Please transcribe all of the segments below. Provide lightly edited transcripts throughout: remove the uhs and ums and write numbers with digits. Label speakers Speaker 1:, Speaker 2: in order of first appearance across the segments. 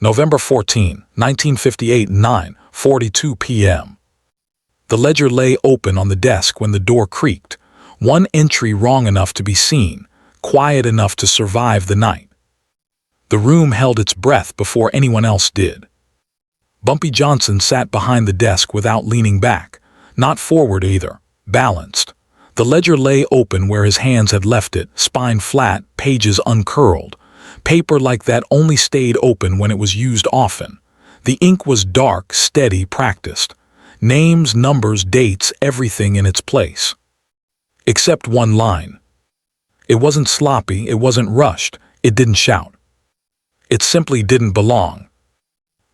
Speaker 1: November 14, 1958, 9:42 p.m. The ledger lay open on the desk when the door creaked, one entry wrong enough to be seen, quiet enough to survive the night. The room held its breath before anyone else did. Bumpy Johnson sat behind the desk without leaning back, not forward either, balanced. The ledger lay open where his hands had left it, spine flat, pages uncurled. Paper like that only stayed open when it was used often. The ink was dark, steady, practiced. Names, numbers, dates, everything in its place. Except one line. It wasn't sloppy, it wasn't rushed, it didn't shout. It simply didn't belong.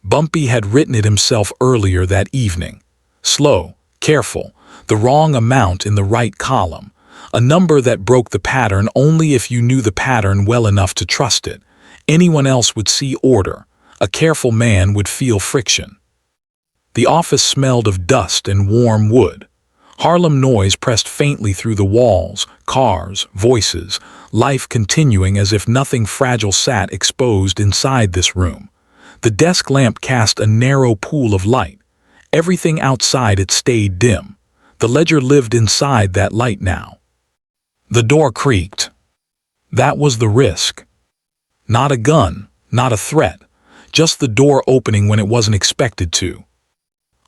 Speaker 1: Bumpy had written it himself earlier that evening. Slow, careful, the wrong amount in the right column. A number that broke the pattern only if you knew the pattern well enough to trust it. Anyone else would see order. A careful man would feel friction. The office smelled of dust and warm wood. Harlem noise pressed faintly through the walls, cars, voices, life continuing as if nothing fragile sat exposed inside this room. The desk lamp cast a narrow pool of light. Everything outside it stayed dim. The ledger lived inside that light now. The door creaked. That was the risk. Not a gun, not a threat, just the door opening when it wasn't expected to.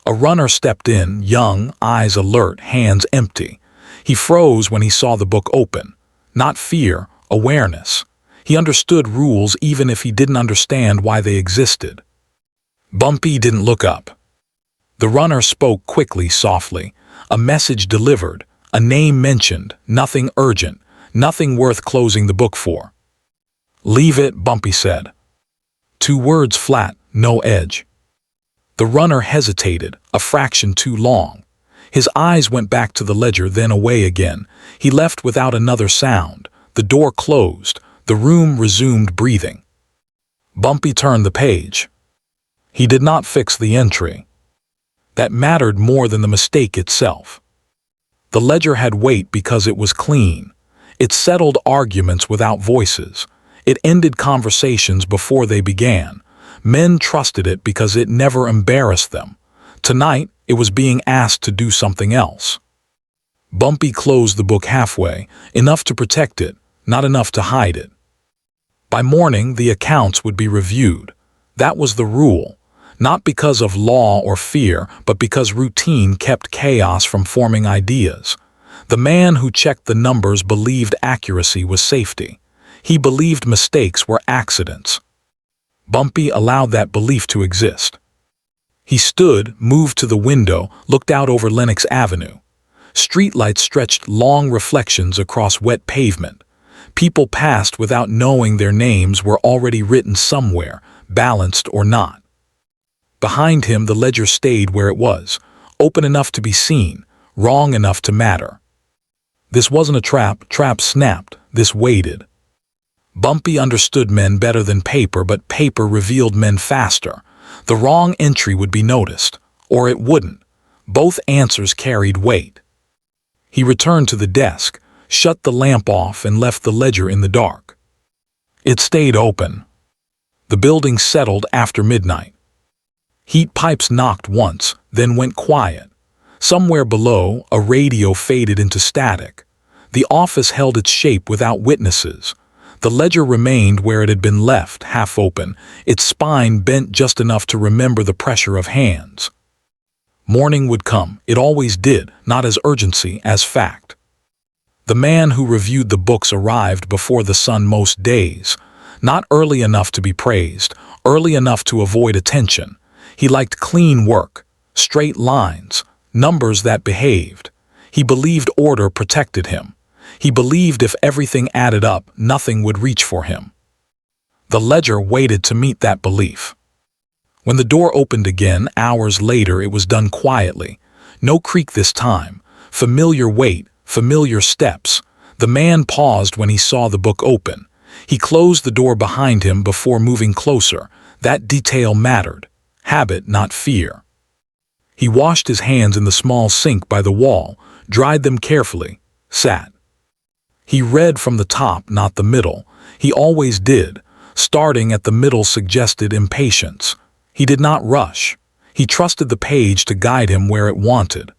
Speaker 1: A runner stepped in, young, eyes alert, hands empty. He froze when he saw the book open. Not fear, awareness. He understood rules even if he didn't understand why they existed. Bumpy didn't look up. The runner spoke quickly, softly. A message delivered. A name mentioned, nothing urgent, nothing worth closing the book for. "Leave it," Bumpy said. 2 words flat, no edge. The runner hesitated, a fraction too long. His eyes went back to the ledger, then away again. He left without another sound. The door closed. The room resumed breathing. Bumpy turned the page. He did not fix the entry. That mattered more than the mistake itself. The ledger had weight because it was clean. It settled arguments without voices. It ended conversations before they began. Men trusted it because it never embarrassed them. Tonight, it was being asked to do something else. Bumpy closed the book halfway, enough to protect it, not enough to hide it. By morning, the accounts would be reviewed. That was the rule. Not because of law or fear, but because routine kept chaos from forming ideas. The man who checked the numbers believed accuracy was safety. He believed mistakes were accidents. Bumpy allowed that belief to exist. He stood, moved to the window, looked out over Lenox Avenue. Streetlights stretched long reflections across wet pavement. People passed without knowing their names were already written somewhere, balanced or not. Behind him, the ledger stayed where it was, open enough to be seen, wrong enough to matter. This wasn't a trap snapped, this waited. Bumpy understood men better than paper, but paper revealed men faster. The wrong entry would be noticed, or it wouldn't. Both answers carried weight. He returned to the desk, shut the lamp off, and left the ledger in the dark. It stayed open. The building settled after midnight. Heat pipes knocked once, then went quiet. Somewhere below, a radio faded into static. The office held its shape without witnesses. The ledger remained where it had been left, half open, its spine bent just enough to remember the pressure of hands. Morning would come, it always did, not as urgency, as fact. The man who reviewed the books arrived before the sun most days. Not early enough to be praised, early enough to avoid attention. He liked clean work, straight lines, numbers that behaved. He believed order protected him. He believed if everything added up, nothing would reach for him. The ledger waited to meet that belief. When the door opened again, hours later, it was done quietly. No creak this time. Familiar weight, familiar steps. The man paused when he saw the book open. He closed the door behind him before moving closer. That detail mattered. Habit, not fear. He washed his hands in the small sink by the wall, dried them carefully, sat. He read from the top, not the middle. He always did. Starting at the middle suggested impatience. He did not rush. He trusted the page to guide him where it wanted.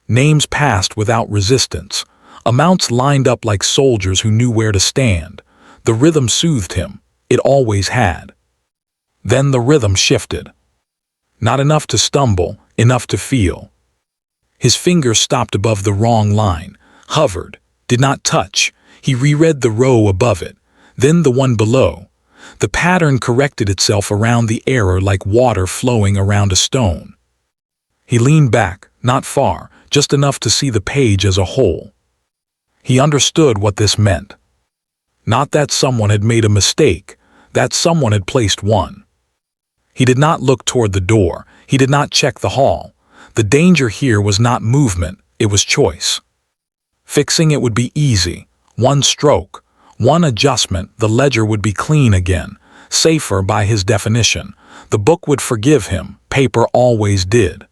Speaker 1: Names passed without resistance. Amounts lined up like soldiers who knew where to stand. The rhythm soothed him. It always had. Then the rhythm shifted. Not enough to stumble, enough to feel. His finger stopped above the wrong line, hovered, did not touch. He reread the row above it, then the one below. The pattern corrected itself around the error like water flowing around a stone. He leaned back, not far, just enough to see the page as a whole. He understood what this meant. Not that someone had made a mistake, that someone had placed one. He did not look toward the door. He did not check the hall. The danger here was not movement, it was choice. Fixing it would be easy. One stroke, one adjustment, the ledger would be clean again, safer by his definition. The book would forgive him, paper always did.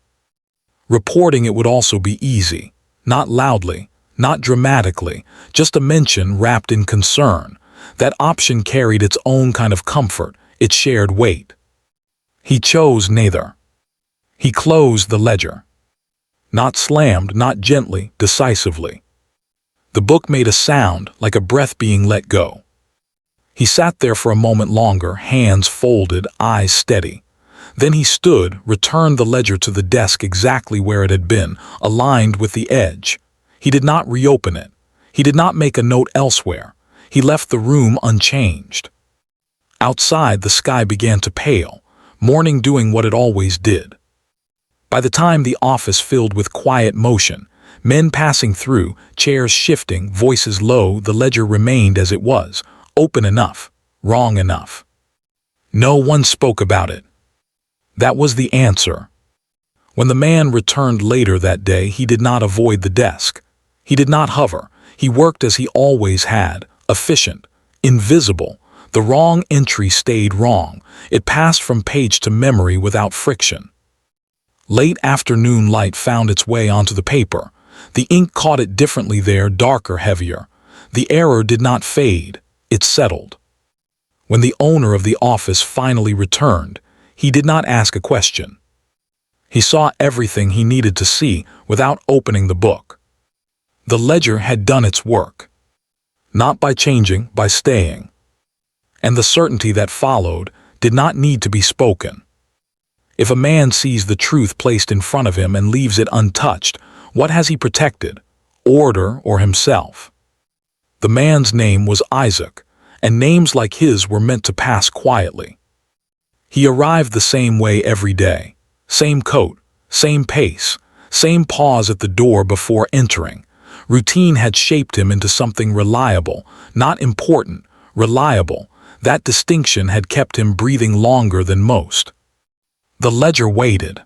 Speaker 1: Reporting it would also be easy, not loudly, not dramatically, just a mention wrapped in concern. That option carried its own kind of comfort, it shared weight. He chose neither. He closed the ledger. Not slammed, not gently, decisively. The book made a sound, like a breath being let go. He sat there for a moment longer, hands folded, eyes steady. Then he stood, returned the ledger to the desk exactly where it had been, aligned with the edge. He did not reopen it. He did not make a note elsewhere. He left the room unchanged. Outside, the sky began to pale, morning doing what it always did. By the time the office filled with quiet motion, men passing through, chairs shifting, voices low, the ledger remained as it was, open enough, wrong enough. No one spoke about it. That was the answer. When the man returned later that day, he did not avoid the desk. He did not hover. He worked as he always had, efficient, invisible. The wrong entry stayed wrong. It passed from page to memory without friction. Late afternoon light found its way onto the paper. The ink caught it differently there, darker, heavier. The error did not fade. It settled. When the owner of the office finally returned, he did not ask a question. He saw everything he needed to see without opening the book. The ledger had done its work. Not by changing, by staying. And the certainty that followed did not need to be spoken. If a man sees the truth placed in front of him and leaves it untouched, what has he protected? Order or himself? The man's name was Isaac, and names like his were meant to pass quietly. He arrived the same way every day. Same coat, same pace, same pause at the door before entering. Routine had shaped him into something reliable, not important, reliable. That distinction had kept him breathing longer than most. The ledger waited.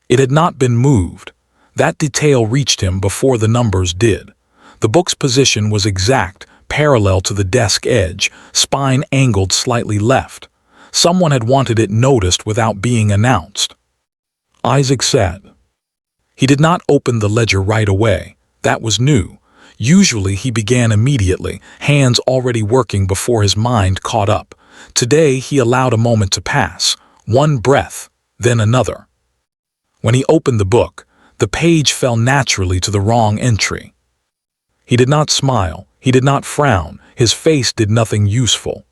Speaker 1: It had not been moved. That detail reached him before the numbers did. The book's position was exact, parallel to the desk edge, spine angled slightly left. Someone had wanted it noticed without being announced. Isaac said. He did not open the ledger right away. That was new. Usually he began immediately, hands already working before his mind caught up. Today he allowed a moment to pass, one breath, then another. When he opened the book, the page fell naturally to the wrong entry. He did not smile, he did not frown, his face did nothing useful.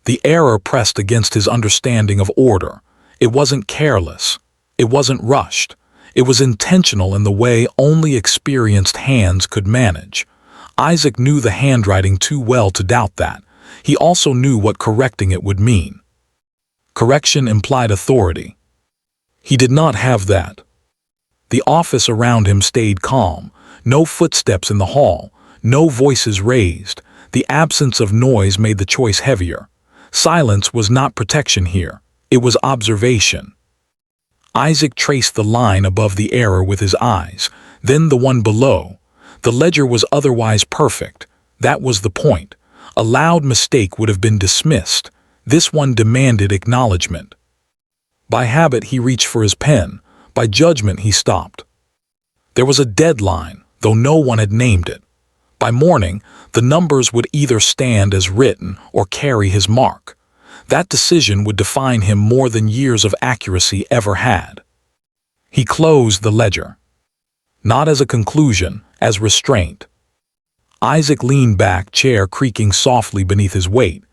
Speaker 1: The error pressed against his understanding of order. It wasn't careless, it wasn't rushed. It was intentional in the way only experienced hands could manage. Isaac knew the handwriting too well to doubt that. He also knew what correcting it would mean. Correction implied authority. He did not have that. The office around him stayed calm. No footsteps in the hall, no voices raised. The absence of noise made the choice heavier. Silence was not protection here. It was observation. Isaac traced the line above the error with his eyes, then the one below. The ledger was otherwise perfect. That was the point. A loud mistake would have been dismissed. This one demanded acknowledgement. By habit he reached for his pen. By judgment he stopped. There was a deadline, though no one had named it. By morning, the numbers would either stand as written or carry his mark. That decision would define him more than years of accuracy ever had. He closed the ledger. Not as a conclusion, as restraint. Isaac leaned back, chair creaking softly beneath his weight.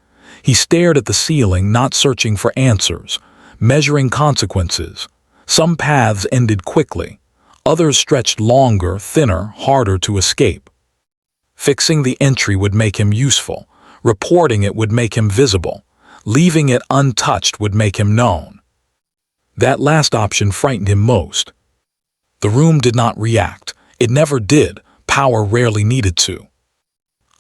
Speaker 1: He stared at the ceiling, not searching for answers, measuring consequences. Some paths ended quickly. Others stretched longer, thinner, harder to escape. Fixing the entry would make him useful. Reporting it would make him visible. Leaving it untouched would make him known. That last option frightened him most. The room did not react. It never did. Power rarely needed to.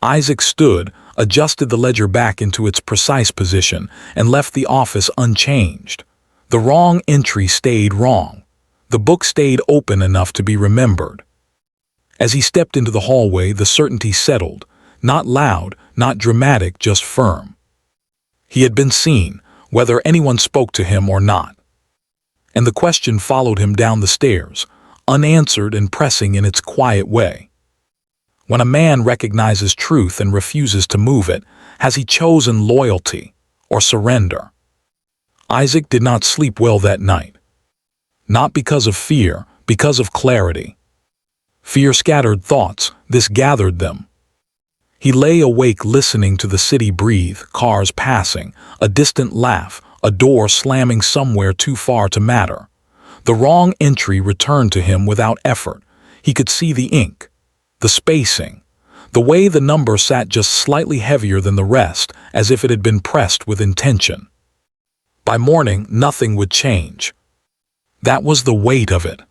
Speaker 1: Isaac stood, adjusted the ledger back into its precise position, and left the office unchanged. The wrong entry stayed wrong. The book stayed open enough to be remembered. As he stepped into the hallway, the certainty settled. Not loud, not dramatic, just firm. He had been seen, whether anyone spoke to him or not. And the question followed him down the stairs, unanswered and pressing in its quiet way. When a man recognizes truth and refuses to move it, has he chosen loyalty or surrender? Isaac did not sleep well that night. Not because of fear, because of clarity. Fear scattered thoughts, this gathered them. He lay awake listening to the city breathe, cars passing, a distant laugh, a door slamming somewhere too far to matter. The wrong entry returned to him without effort. He could see the ink, the spacing, the way the number sat just slightly heavier than the rest, as if it had been pressed with intention. By morning, nothing would change. That was the weight of it.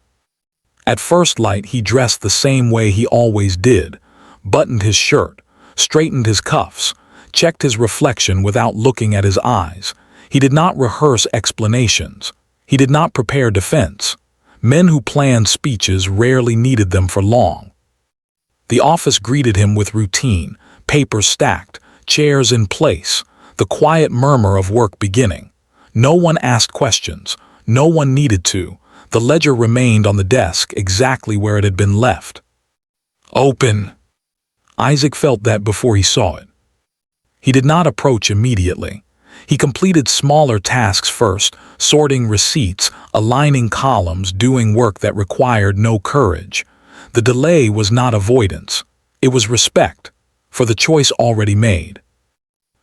Speaker 1: At first light, he dressed the same way he always did, buttoned his shirt, straightened his cuffs, checked his reflection without looking at his eyes. He did not rehearse explanations. He did not prepare defense. Men who planned speeches rarely needed them for long. The office greeted him with routine, papers stacked, chairs in place, the quiet murmur of work beginning. No one asked questions. No one needed to. The ledger remained on the desk exactly where it had been left. Open. Isaac felt that before he saw it. He did not approach immediately. He completed smaller tasks first, sorting receipts, aligning columns, doing work that required no courage. The delay was not avoidance. It was respect for the choice already made.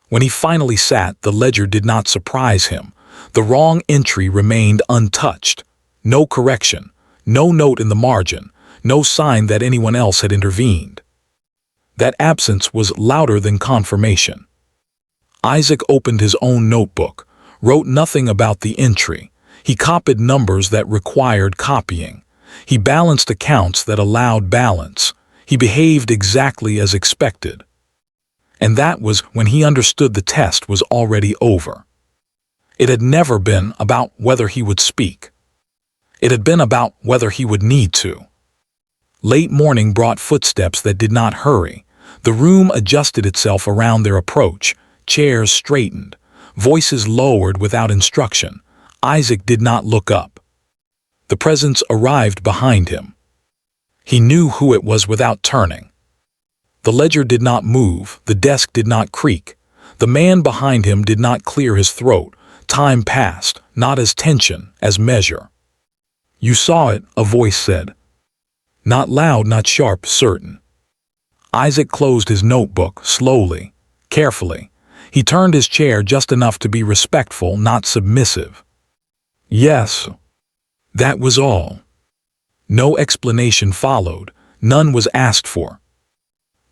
Speaker 1: When he finally sat, the ledger did not surprise him. The wrong entry remained untouched. No correction, no note in the margin, no sign that anyone else had intervened. That absence was louder than confirmation. Isaac opened his own notebook, wrote nothing about the entry. He copied numbers that required copying. He balanced accounts that allowed balance. He behaved exactly as expected. And that was when he understood the test was already over. It had never been about whether he would speak. It had been about whether he would need to. Late morning brought footsteps that did not hurry. The room adjusted itself around their approach. Chairs straightened. Voices lowered without instruction. Isaac did not look up. The presence arrived behind him. He knew who it was without turning. The ledger did not move. The desk did not creak. The man behind him did not clear his throat. Time passed, not as tension, as measure. You saw it, a voice said. Not loud, not sharp, certain. Isaac closed his notebook, slowly, carefully. He turned his chair just enough to be respectful, not submissive. Yes. That was all. No explanation followed. None was asked for.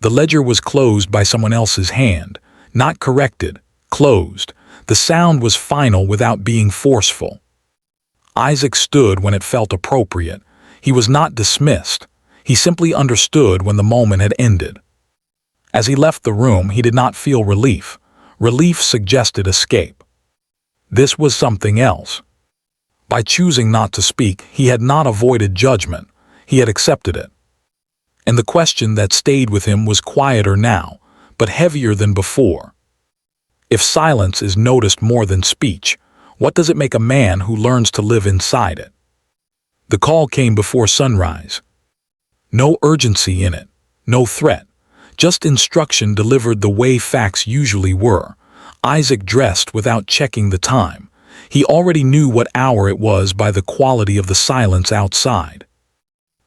Speaker 1: The ledger was closed by someone else's hand, not corrected, closed. The sound was final without being forceful. Isaac stood when it felt appropriate. He was not dismissed. He simply understood when the moment had ended. As he left the room, he did not feel relief. Relief suggested escape. This was something else. By choosing not to speak, he had not avoided judgment. He had accepted it. And the question that stayed with him was quieter now, but heavier than before. If silence is noticed more than speech, what does it make a man who learns to live inside it? The call came before sunrise. No urgency in it, no threat, Just instruction delivered the way facts usually were. Isaac dressed without checking the time. He already knew what hour it was by the quality of the silence outside.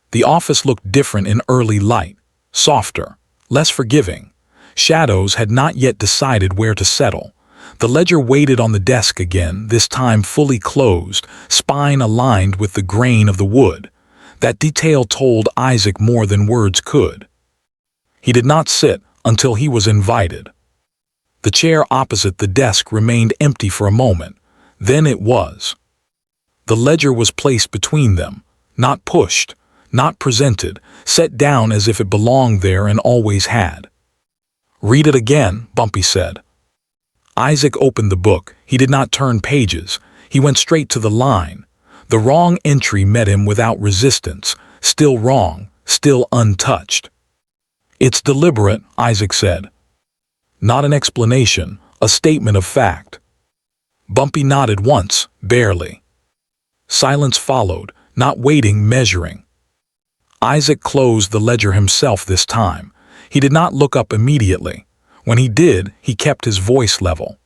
Speaker 1: The office looked different in early light, softer, less forgiving. Shadows had not yet decided where to settle. The ledger waited on the desk again, this time fully closed, spine aligned with the grain of the wood. That detail told Isaac more than words could. He did not sit until he was invited. The chair opposite the desk remained empty for a moment. Then it was. The ledger was placed between them, not pushed, not presented, set down as if it belonged there and always had. "Read it again," Bumpy said. Isaac opened the book. He did not turn pages. He went straight to the line. The wrong entry met him without resistance, still wrong, still untouched. "It's deliberate," Isaac said. Not an explanation, a statement of fact. Bumpy nodded once, barely. Silence followed, not waiting, measuring. Isaac closed the ledger himself this time. He did not look up immediately. When he did, he kept his voice level.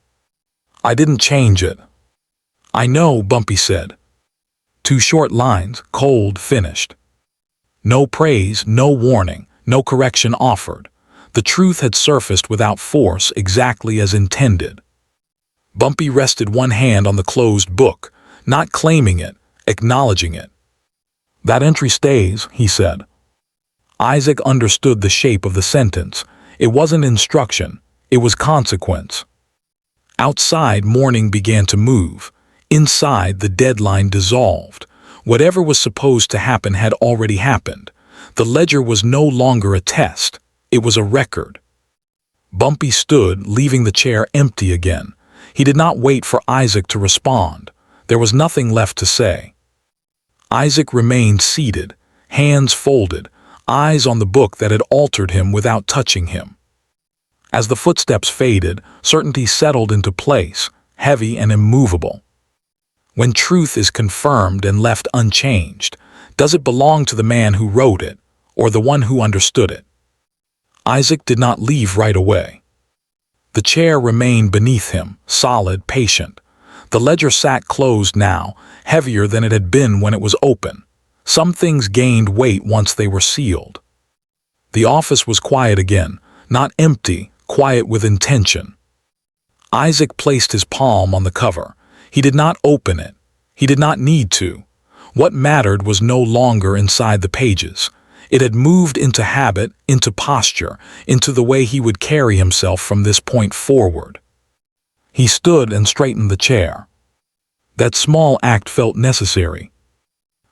Speaker 1: "I didn't change it." "I know," Bumpy said. 2 short lines, cold, finished. No praise, no warning, no correction offered. The truth had surfaced without force, exactly as intended. Bumpy rested one hand on the closed book, not claiming it, acknowledging it. "That entry stays," he said. Isaac understood the shape of the sentence. It wasn't instruction, it was consequence. Outside, morning began to move. Inside, the deadline dissolved. Whatever was supposed to happen had already happened. The ledger was no longer a test, it was a record. Bumpy stood, leaving the chair empty again. He did not wait for Isaac to respond. There was nothing left to say. Isaac remained seated, hands folded, eyes on the book that had altered him without touching him. As the footsteps faded, certainty settled into place, heavy and immovable. When truth is confirmed and left unchanged, does it belong to the man who wrote it, or the one who understood it? Isaac did not leave right away. The chair remained beneath him, solid, patient. The ledger sat closed now, heavier than it had been when it was open. Some things gained weight once they were sealed. The office was quiet again, not empty, quiet with intention. Isaac placed his palm on the cover. He did not open it. He did not need to. What mattered was no longer inside the pages. It had moved into habit, into posture, into the way he would carry himself from this point forward. He stood and straightened the chair. That small act felt necessary.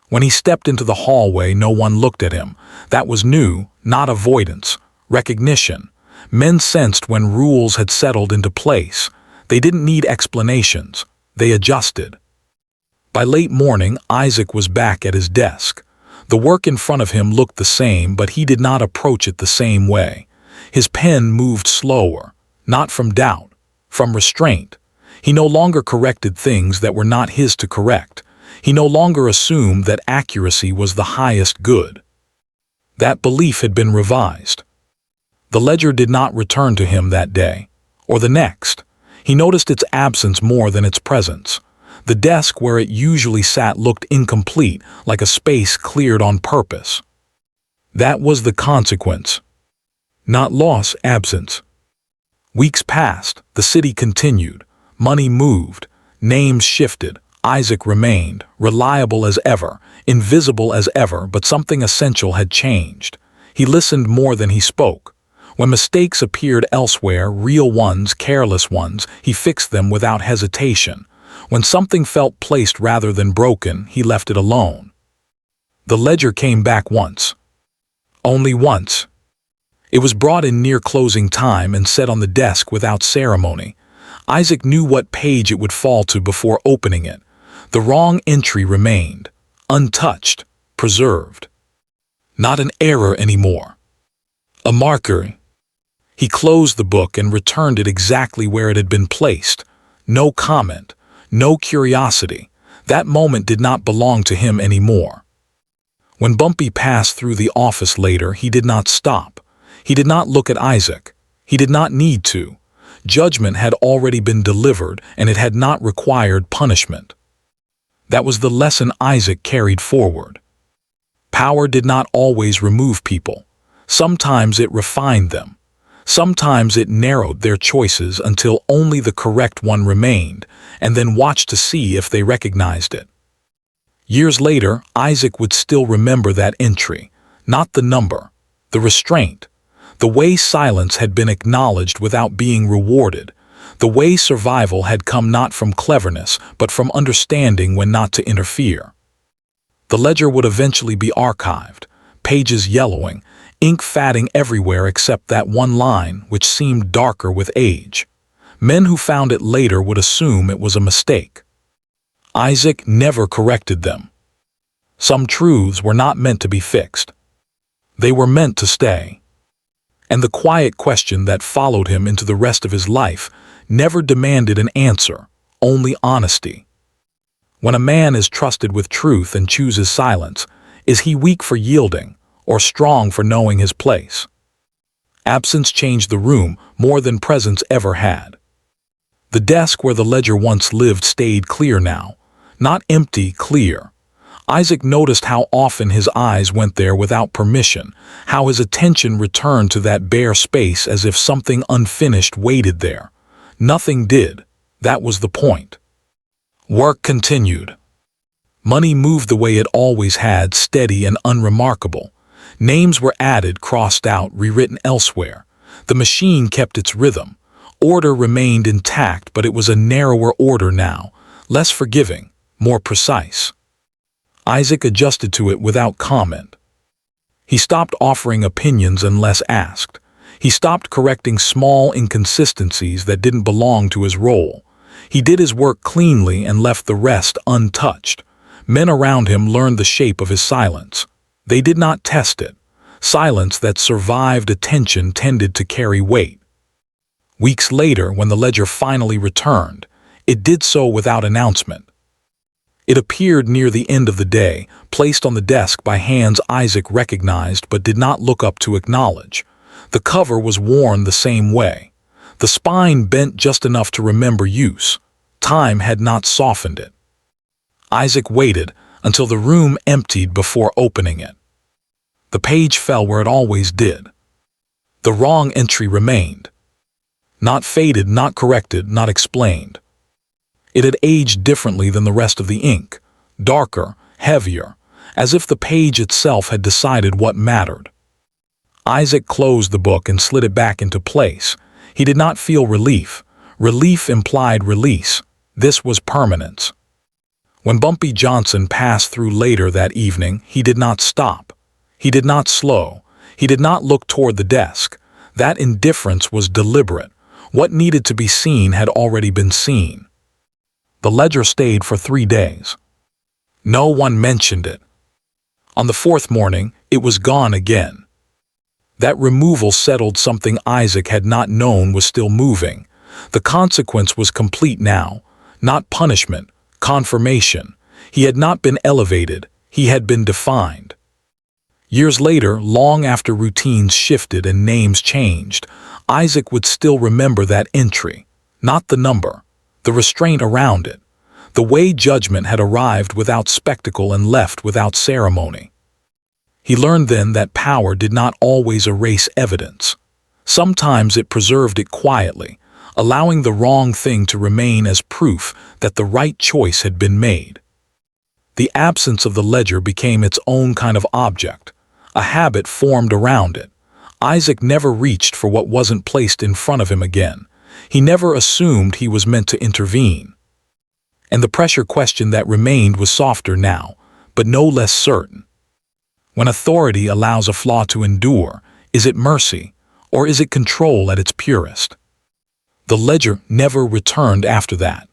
Speaker 1: When he stepped into the hallway, no one looked at him. That was new, not avoidance, recognition. Men sensed when rules had settled into place. They didn't need explanations. They adjusted. By late morning, Isaac was back at his desk. The work in front of him looked the same, but he did not approach it the same way. His pen moved slower, not from doubt, from restraint. He no longer corrected things that were not his to correct. He no longer assumed that accuracy was the highest good. That belief had been revised. The ledger did not return to him that day, or the next. He noticed its absence more than its presence. The desk where it usually sat looked incomplete, like a space cleared on purpose. That was the consequence. Not loss, absence. Weeks passed, the city continued. Money moved, names shifted. Isaac remained, reliable as ever, invisible as ever, but something essential had changed. He listened more than he spoke. When mistakes appeared elsewhere, real ones, careless ones, he fixed them without hesitation. When something felt placed rather than broken, he left it alone. The ledger came back once. Only once. It was brought in near closing time and set on the desk without ceremony. Isaac knew what page it would fall to before opening it. The wrong entry remained, untouched, preserved. Not an error anymore. A marker. He closed the book and returned it exactly where it had been placed. No comment. No curiosity. That moment did not belong to him anymore. When Bumpy passed through the office later, he did not stop. He did not look at Isaac. He did not need to. Judgment had already been delivered, and it had not required punishment. That was the lesson Isaac carried forward. Power did not always remove people. Sometimes it refined them. Sometimes it narrowed their choices until only the correct one remained, and then watched to see if they recognized it. Years later, Isaac would still remember that entry, not the number, the restraint, the way silence had been acknowledged without being rewarded, the way survival had come not from cleverness but from understanding when not to interfere. The ledger would eventually be archived, pages yellowing, ink fatting everywhere except that one line which seemed darker with age. Men who found it later would assume it was a mistake. Isaac never corrected them. Some truths were not meant to be fixed. They were meant to stay. And the quiet question that followed him into the rest of his life never demanded an answer, only honesty. When a man is trusted with truth and chooses silence, is he weak for yielding or strong for knowing his place? Absence changed the room more than presence ever had. The desk where the ledger once lived stayed clear now, not empty, clear. Isaac noticed how often his eyes went there without permission, how his attention returned to that bare space as if something unfinished waited there. Nothing did. That was the point. Work continued. Money moved the way it always had, steady and unremarkable. Names were added, crossed out, rewritten elsewhere. The machine kept its rhythm. Order remained intact, but it was a narrower order now, less forgiving, more precise. Isaac adjusted to it without comment. He stopped offering opinions unless asked. He stopped correcting small inconsistencies that didn't belong to his role. He did his work cleanly and left the rest untouched. Men around him learned the shape of his silence. They did not test it. Silence that survived attention tended to carry weight. Weeks later, when the ledger finally returned, it did so without announcement. It appeared near the end of the day, placed on the desk by hands Isaac recognized but did not look up to acknowledge. The cover was worn the same way. The spine bent just enough to remember use. Time had not softened it. Isaac waited until the room emptied before opening it. The page fell where it always did. The wrong entry remained. Not faded, not corrected, not explained. It had aged differently than the rest of the ink, darker, heavier, as if the page itself had decided what mattered. Isaac closed the book and slid it back into place. He did not feel relief. Relief implied release. This was permanence. When Bumpy Johnson passed through later that evening, he did not stop. He did not slow. He did not look toward the desk. That indifference was deliberate. What needed to be seen had already been seen. The ledger stayed for 3 days. No one mentioned it. On the 4th morning, it was gone again. That removal settled something Isaac had not known was still moving. The consequence was complete now. Not punishment, confirmation. He had not been elevated, he had been defined. Years later, long after routines shifted and names changed, Isaac would still remember that entry, not the number, the restraint around it, the way judgment had arrived without spectacle and left without ceremony. He learned then that power did not always erase evidence. Sometimes it preserved it quietly, allowing the wrong thing to remain as proof that the right choice had been made. The absence of the ledger became its own kind of object. A habit formed around it. Isaac never reached for what wasn't placed in front of him again. He never assumed he was meant to intervene. And the pressure question that remained was softer now, but no less certain. When authority allows a flaw to endure, is it mercy, or is it control at its purest? The ledger never returned after that.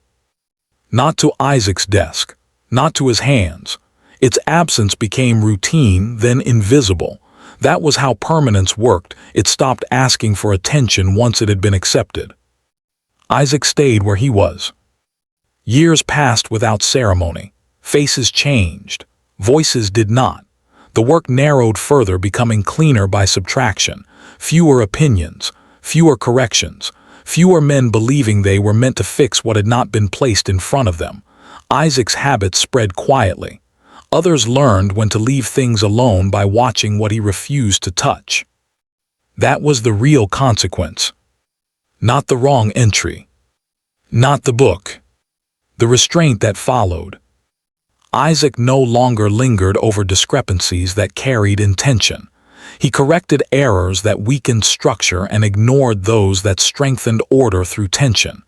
Speaker 1: Not to Isaac's desk, not to his hands. Its absence became routine, then invisible. That was how permanence worked. It stopped asking for attention once it had been accepted. Isaac stayed where he was. Years passed without ceremony. Faces changed. Voices did not. The work narrowed further, becoming cleaner by subtraction. fewer opinions, fewer corrections, fewer men believing they were meant to fix what had not been placed in front of them. Isaac's habits spread quietly. Others learned when to leave things alone by watching what he refused to touch. That was the real consequence. Not the wrong entry. Not the book. The restraint that followed. Isaac no longer lingered over discrepancies that carried intention. He corrected errors that weakened structure and ignored those that strengthened order through tension.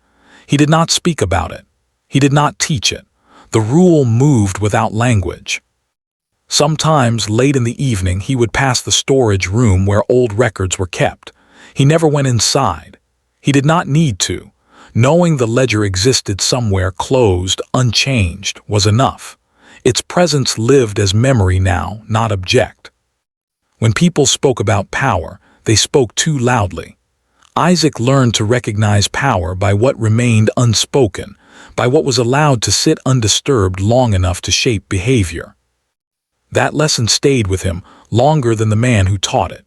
Speaker 1: He did not speak about it. He did not teach it. The rule moved without language. Sometimes, late in the evening, he would pass the storage room where old records were kept. He never went inside. He did not need to. Knowing the ledger existed somewhere closed, unchanged, was enough. Its presence lived as memory now, not object. When people spoke about power, they spoke too loudly. Isaac learned to recognize power by what remained unspoken, by what was allowed to sit undisturbed long enough to shape behavior. That lesson stayed with him longer than the man who taught it.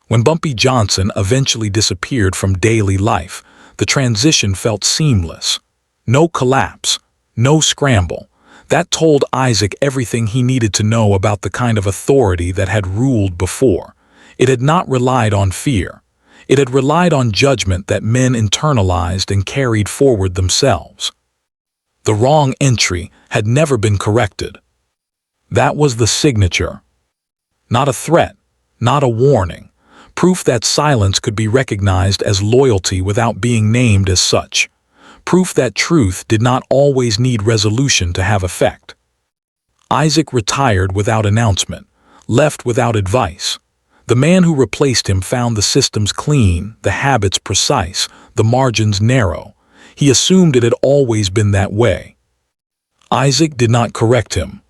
Speaker 1: When Bumpy Johnson eventually disappeared from daily life, the transition felt seamless. No collapse, no scramble. That told Isaac everything he needed to know about the kind of authority that had ruled before. It had not relied on fear. It had relied on judgment that men internalized and carried forward themselves. The wrong entry had never been corrected. That was the signature. Not a threat, not a warning. Proof that silence could be recognized as loyalty without being named as such. Proof that truth did not always need resolution to have effect. Isaac retired without announcement, left without advice. The man who replaced him found the systems clean, the habits precise, the margins narrow. He assumed it had always been that way. Isaac did not correct him.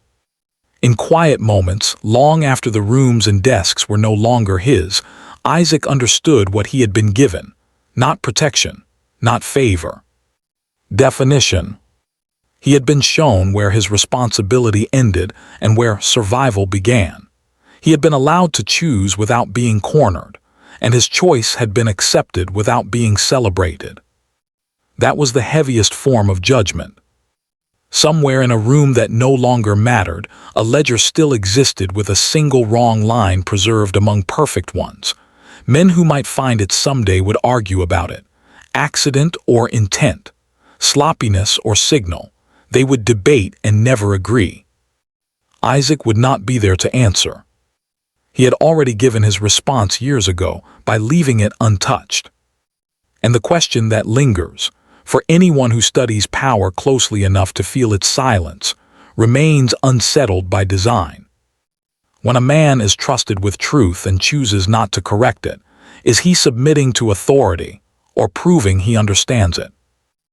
Speaker 1: In quiet moments, long after the rooms and desks were no longer his, Isaac understood what he had been given. Not protection, not favor. Definition. He had been shown where his responsibility ended and where survival began. He had been allowed to choose without being cornered, and his choice had been accepted without being celebrated. That was the heaviest form of judgment. Somewhere in a room that no longer mattered, a ledger still existed with a single wrong line preserved among perfect ones. Men who might find it someday would argue about it. Accident or intent. Sloppiness or signal. They would debate and never agree. Isaac would not be there to answer. He had already given his response years ago by leaving it untouched. And the question that lingers, for anyone who studies power closely enough to feel its silence, remains unsettled by design. When a man is trusted with truth and chooses not to correct it, is he submitting to authority or proving he understands it?